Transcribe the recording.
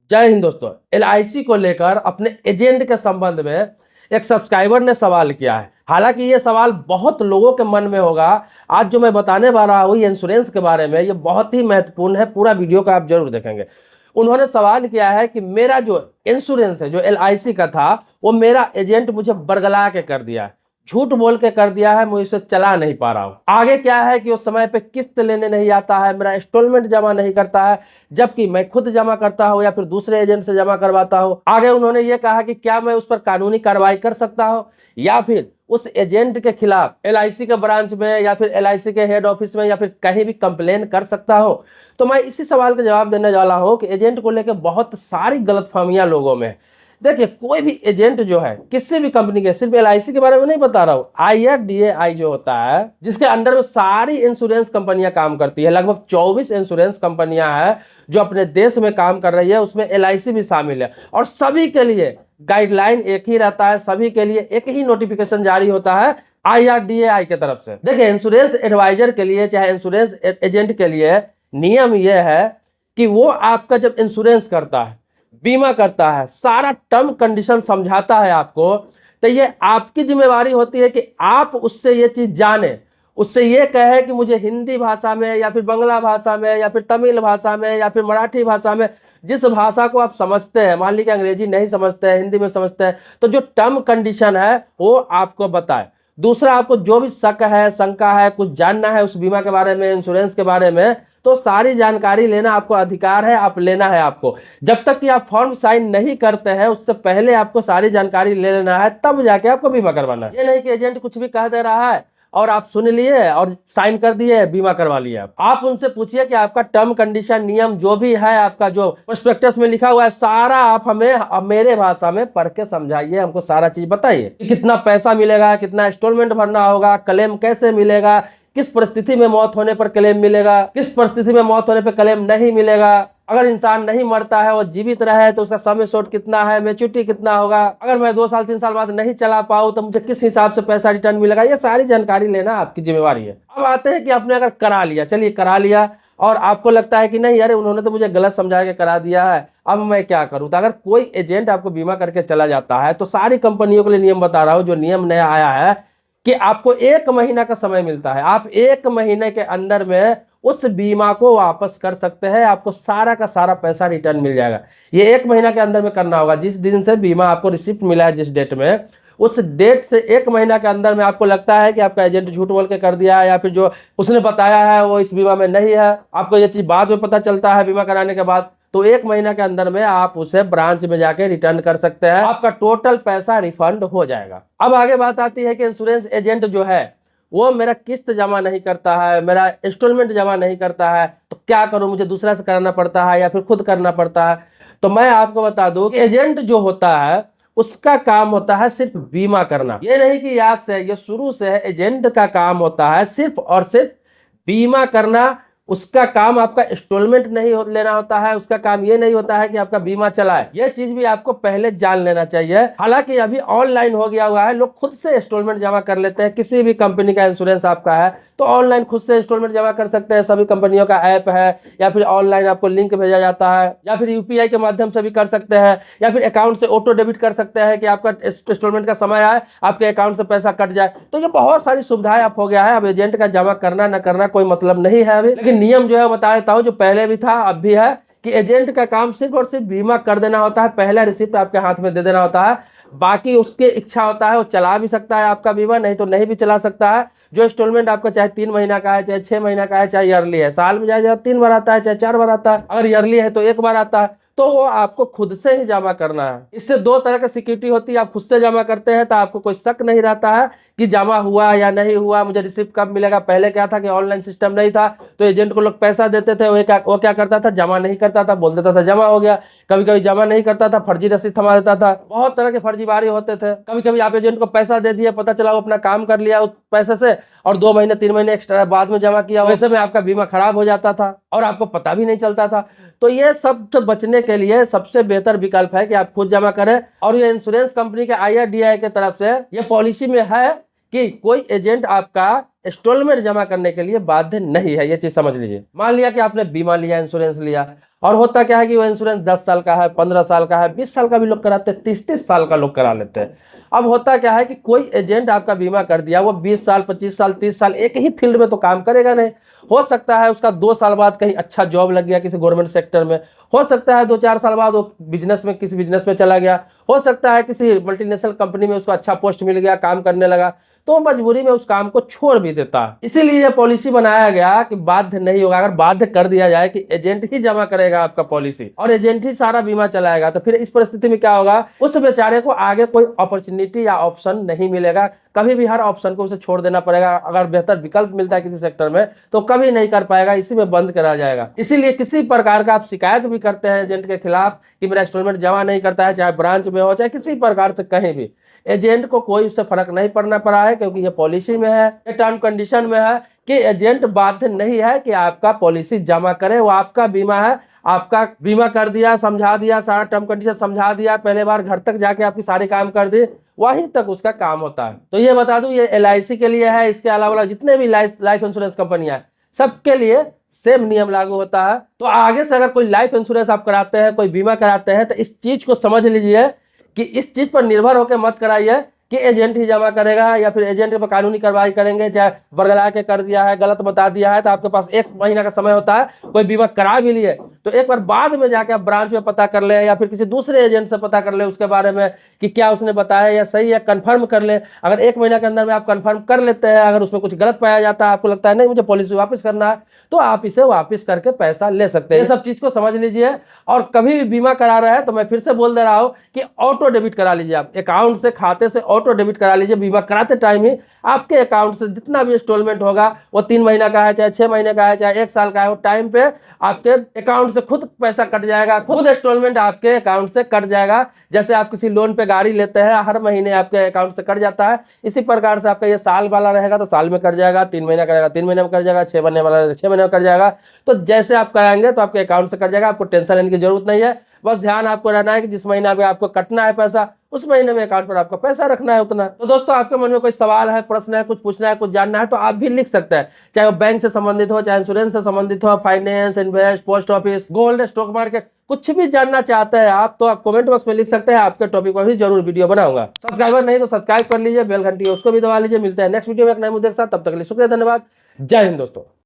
जय हिंद दोस्तों। एलआईसी को लेकर अपने एजेंट के संबंध में एक सब्सक्राइबर ने सवाल किया है। हालांकि ये सवाल बहुत लोगों के मन में होगा। आज जो मैं बताने वाला हूँ ये इंश्योरेंस के बारे में, ये बहुत ही महत्वपूर्ण है। पूरा वीडियो का आप जरूर देखेंगे। उन्होंने सवाल किया है कि मेरा जो इंश्योरेंस है, जो एलआईसी का था, वो मेरा एजेंट मुझे बरगला के कर दिया है, झूठ बोल के कर दिया है, मुझे इसे चला नहीं पा रहा हूं। आगे क्या है कि वो समय पे किस्त लेने नहीं आता है, मेरा इंस्टॉलमेंट जमा नहीं करता है, जबकि मैं खुद जमा करता हूं या फिर दूसरे एजेंट से जमा करवाता हूं। आगे उन्होंने ये कहा कि क्या मैं उस पर कानूनी कार्रवाई कर सकता हूं या फिर उस एजेंट के खिलाफ एलआईसी के ब्रांच में या फिर एलआईसी के हेड ऑफिस में या फिर कहीं भी कंप्लेन कर सकता हूं। तो मैं इसी सवाल का जवाब देने वाला हूं कि एजेंट को लेकर बहुत सारी गलतफहमियां लोगों में। देखिए, कोई भी एजेंट जो है किसी भी कंपनी के, सिर्फ एलआईसी के बारे में नहीं बता रहा हूँ, आईएफडीएआई जो होता है, जिसके अंडर में सारी इंश्योरेंस कंपनियां काम करती है, लगभग 24 इंश्योरेंस कंपनियां हैं जो अपने देश में काम कर रही है, उसमें एलआईसी भी शामिल है। और सभी के लिए गाइडलाइन एक ही रहता है, सभी के लिए एक ही नोटिफिकेशन जारी होता है आईआरडीएआई की तरफ से। देखिए, इंश्योरेंस एडवाइजर के लिए चाहे इंश्योरेंस एजेंट के लिए नियम यह है कि वो आपका जब इंश्योरेंस करता है, बीमा करता है, सारा टर्म कंडीशन समझाता है आपको, तो ये आपकी जिम्मेवारी होती है कि आप उससे ये चीज जाने, उससे ये कहे कि मुझे हिंदी भाषा में या फिर बांग्ला भाषा में या फिर तमिल भाषा में या फिर मराठी भाषा में, जिस भाषा को आप समझते हैं, मान लीजिए अंग्रेजी नहीं समझते हैं, हिंदी में समझते हैं, तो जो टर्म कंडीशन है वो आपको बताए। दूसरा, आपको जो भी शक है, शंका है, कुछ जानना है उस बीमा के बारे में, इंश्योरेंस के बारे में, तो सारी जानकारी लेना आपको अधिकार है, आप लेना है आपको। जब तक कि आप फॉर्म साइन नहीं करते हैं उससे पहले आपको सारी जानकारी ले लेना है, तब जाके आपको बीमा करवाना है। ये नहीं कि एजेंट कुछ भी कह दे रहा है और आप सुन लिए और साइन कर दिए, बीमा करवा लिया। आप उनसे पूछिए कि आपका टर्म कंडीशन, नियम जो भी है, आपका जो प्रोस्पेक्टस में लिखा हुआ है, सारा आप हमें मेरे भाषा में पढ़ के समझाइए, हमको सारा चीज बताइए। कितना पैसा मिलेगा, कितना इंस्टॉलमेंट भरना होगा, क्लेम कैसे मिलेगा, किस परिस्थिति में मौत होने पर क्लेम मिलेगा, किस परिस्थिति में मौत होने पर क्लेम नहीं मिलेगा, अगर इंसान नहीं मरता है, वो जीवित रहे तो उसका सम एश्योर्ड कितना है, मैच्योरिटी कितना होगा, अगर मैं 2 साल 3 साल बाद नहीं चला पाऊँ तो मुझे किस हिसाब से पैसा रिटर्न मिलेगा, ये सारी जानकारी लेना आपकी जिम्मेवारी है। अब आते हैं कि आपने अगर करा लिया, चलिए करा लिया, और आपको लगता है कि नहीं यार, उन्होंने तो मुझे गलत समझा के करा दिया है, अब मैं क्या करूं। तो अगर कोई एजेंट आपको बीमा करके चला जाता है, तो सारी कंपनियों के लिए नियम बता रहा हूं, जो नियम नया आया है कि आपको 1 महीना का समय मिलता है। आप 1 महीने के अंदर में उस बीमा को वापस कर सकते हैं, आपको सारा का सारा पैसा रिटर्न मिल जाएगा। ये 1 महीना के अंदर में करना होगा। जिस दिन से बीमा आपको रिसिप्ट मिला है, जिस डेट में, उस डेट से 1 महीना के अंदर में आपको लगता है कि आपका एजेंट झूठ बोल के कर दिया है या फिर जो उसने बताया है वो इस बीमा में नहीं है, आपको ये चीज बाद में पता चलता है बीमा कराने के बाद, तो 1 महीना के अंदर में आप उसे ब्रांच में जाके रिटर्न कर सकते हैं, आपका टोटल पैसा रिफंड हो जाएगा। अब आगे बात आती है कि इंश्योरेंस एजेंट जो है वो मेरा किस्त जमा नहीं करता है, मेरा इंस्टॉलमेंट जमा नहीं करता है, तो क्या करूं, मुझे दूसरा से कराना पड़ता है या फिर खुद करना पड़ता है। तो मैं आपको बता दूं कि एजेंट जो होता है उसका काम होता है सिर्फ बीमा करना। ये नहीं कि याद से, ये शुरू से है, एजेंट का काम होता है सिर्फ और सिर्फ बीमा करना। उसका काम आपका इंस्टॉलमेंट नहीं लेना होता है, उसका काम ये नहीं होता है कि आपका बीमा चलाए। ये चीज भी आपको पहले जान लेना चाहिए। हालांकि अभी ऑनलाइन हो गया हुआ है, लोग खुद से इंस्टॉलमेंट जमा कर लेते हैं। किसी भी कंपनी का इंश्योरेंस आपका है तो ऑनलाइन खुद से इंस्टॉलमेंट जमा कर सकते हैं। सभी कंपनियों का ऐप है, या फिर ऑनलाइन आपको लिंक भेजा जाता है, या फिर यूपीआई के माध्यम से भी कर सकते हैं, या फिर अकाउंट से ऑटो डेबिट कर सकते हैं कि आपका इंस्टॉलमेंट का समय आए, आपके अकाउंट से पैसा कट जाए। तो ये बहुत सारी सुविधाएं आप हो गया है। अब एजेंट का जमा करना न करना कोई मतलब नहीं है अभी, लेकिन नियम जो है बता देता हूं, जो पहले भी था अब भी है, कि एजेंट का काम सिर्फ और सिर्फ बीमा कर देना होता है। पहला रिसिप्ट आपके हाथ में दे देना होता है, बाकी उसकी इच्छा होता है, वो चला भी सकता है आपका बीमा, नहीं तो नहीं भी चला सकता है। जो इंस्टॉलमेंट आपका चाहे 3 महीना का है, चाहे 6 महीना का है, चाहे ईयरली है, साल में चाहे 3 बार आता है, चाहे 4 बार आता है, अगर ईयरली है तो 1 बार आता है, तो वो आपको खुद से ही जमा करना है। इससे 2 तरह की सिक्योरिटी होती है। आप खुद से जमा करते हैं तो आपको कोई शक नहीं रहता है कि जमा हुआ या नहीं हुआ, मुझे रिसिप्ट कब मिलेगा। पहले क्या था कि ऑनलाइन सिस्टम नहीं था, तो एजेंट को लोग पैसा देते थे, वो क्या करता था, जमा नहीं करता था, बोल देता था जमा हो गया। कभी कभी जमा नहीं करता था, फर्जी रसीद थमा देता था, बहुत तरह के फर्जीवाड़े होते थे। कभी कभी आप एजेंट को पैसा दे दिए, पता चला वो अपना काम कर लिया उस पैसे से, और 2 महीने 3 महीने एक्स्ट्रा बाद में जमा किया, वैसे में आपका बीमा खराब हो जाता था और आपको पता भी नहीं चलता था। तो ये सब से बचने के लिए सबसे बेहतर विकल्प है कि आप खुद जमा करें। और ये इंश्योरेंस कंपनी के आईआरडीआई की तरफ से ये पॉलिसी में है कि कोई एजेंट आपका इंस्टॉलमेंट जमा करने के लिए बाध्य नहीं है, ये चीज समझ लीजिए। मान लिया कि आपने बीमा लिया, इंश्योरेंस लिया, और होता क्या है कि वो इंश्योरेंस 10 साल का है, 15 साल का है, 20 साल का भी लोग कराते हैं, 30-30 साल का लोग करा लेते हैं। अब होता क्या है कि कोई एजेंट आपका बीमा कर दिया, वो 20 साल, 25 साल, 30 साल एक ही फील्ड में तो काम करेगा नहीं। हो सकता है उसका 2 साल बाद कहीं अच्छा जॉब लग गया किसी गवर्नमेंट सेक्टर में, हो सकता है 2-4 साल बाद वो बिजनेस में, किसी बिजनेस में चला गया, हो सकता है किसी मल्टीनेशनल कंपनी में उसको अच्छा पोस्ट मिल गया, काम करने लगा, तो मजबूरी में उस काम को छोड़ भी देता है। इसीलिए यह पॉलिसी बनाया गया कि बाध्य नहीं होगा। अगर बाध्य कर दिया जाए कि एजेंट ही जमा करेगा आपका पॉलिसी और एजेंट ही सारा बीमा चलाएगा, तो फिर इस परिस्थिति में क्या होगा, उस बेचारे को आगे कोई अपॉर्चुनिटी या ऑप्शन नहीं मिलेगा। कभी भी हर ऑप्शन को उसे छोड़ देना पड़ेगा। अगर बेहतर विकल्प मिलता है किसी सेक्टर में तो कभी नहीं कर पाएगा, इसी में बंद करा जाएगा। इसीलिए किसी प्रकार का आप शिकायत भी करते हैं एजेंट के खिलाफ कि मेरा इंस्टॉलमेंट जमा नहीं करता है, चाहे ब्रांच में हो चाहे किसी प्रकार से कहीं भी, एजेंट को कोई उससे फर्क नहीं पड़ना पड़ा है, क्योंकि ये पॉलिसी में है, ये टर्म कंडीशन में है कि एजेंट बाध्य नहीं है कि आपका पॉलिसी जमा करे। वो आपका बीमा है, आपका बीमा कर दिया, समझा दिया, सारा टर्म कंडीशन समझा दिया, पहले बार घर तक जाके आपकी सारे काम कर दी, वहीं तक उसका काम होता है। तो ये बता दूं, ये LIC के लिए है, इसके अलावा जितने भी लाइफ इंश्योरेंस कंपनियां हैं सबके लिए सेम नियम लागू होता है। तो आगे से अगर कोई लाइफ इंश्योरेंस आप कराते हैं, कोई बीमा कराते हैं, तो इस चीज को समझ लीजिए कि इस चीज पर निर्भर होकर मत कराइए कि एजेंट ही जमा करेगा या फिर एजेंट पर कानूनी कार्रवाई करेंगे, चाहे बरगला के कर दिया है, गलत बता दिया है, तो आपके पास 1 महीना का समय होता है। कोई बीमा करा भी लिए तो एक बार बाद में जाके आप ब्रांच में पता कर ले या फिर किसी दूसरे एजेंट से पता कर ले उसके बारे में कि क्या उसने बताया या सही है, कंफर्म कर ले। अगर 1 महीना के अंदर में आप कंफर्म कर लेते हैं, अगर उसमें कुछ गलत पाया जाता है, आपको लगता है नहीं मुझे पॉलिसी वापस करना है, तो आप इसे वापस करके पैसा ले सकते हैं। ये सब चीज को समझ लीजिए। और कभी भी बीमा करा रहे हैं तो मैं फिर से बोल दे रहा हूं कि ऑटो डेबिट करा लीजिए, आप अकाउंट से, खाते से ऑटो डेबिट करा लीजिए। बीमा कराते टाइम ही आपके अकाउंट से जितना भी इंस्टॉलमेंट होगा, वो 3 महीना का है, चाहे 6 महीने का है, चाहे 1 साल का है, वो टाइम पे आपके अकाउंट से खुद पैसा कट जाएगा, खुद इंस्टॉलमेंट आपके अकाउंट से कट जाएगा। जैसे आप किसी लोन पे गाड़ी लेते हैं, हर महीने आपके अकाउंट से कट जाता है, इसी प्रकार से आपका ये साल वाला रहेगा तो साल में कट जाएगा, 3 महीना का रहेगा 3 महीने में कट जाएगा, 6 महीने वाला रहेगा 6 महीने में कट जाएगा। तो जैसे आप कराएंगे तो आपके अकाउंट से कट जाएगा, आपको टेंशन लेने की जरूरत नहीं है। बस ध्यान आपको रहना है कि जिस महीना में आपको कटना है पैसा, उस महीने में अकाउंट पर आपका पैसा रखना है उतना। तो दोस्तों, आपके मन में कोई सवाल है, प्रश्न है, कुछ पूछना है, कुछ जानना है, तो आप भी लिख सकते हैं, चाहे वो बैंक से संबंधित हो, चाहे इंश्योरेंस से संबंधित हो, finance, invest, post office, gold, stock market, कुछ भी जानना चाहते हैं आप तो आप कमेंट बॉक्स में लिख सकते हैं। आपके टॉपिक पर भी जरूर वीडियो बनाऊंगा। सब्सक्राइबर नहीं तो सब्सक्राइब कर लीजिए, बेल घंटी उसको भी दबा लीजिए। मिलते हैं नेक्स्ट वीडियो में एक नए मुद्दे के साथ, तब तक के लिए शुक्रिया, धन्यवाद, जय हिंद दोस्तों।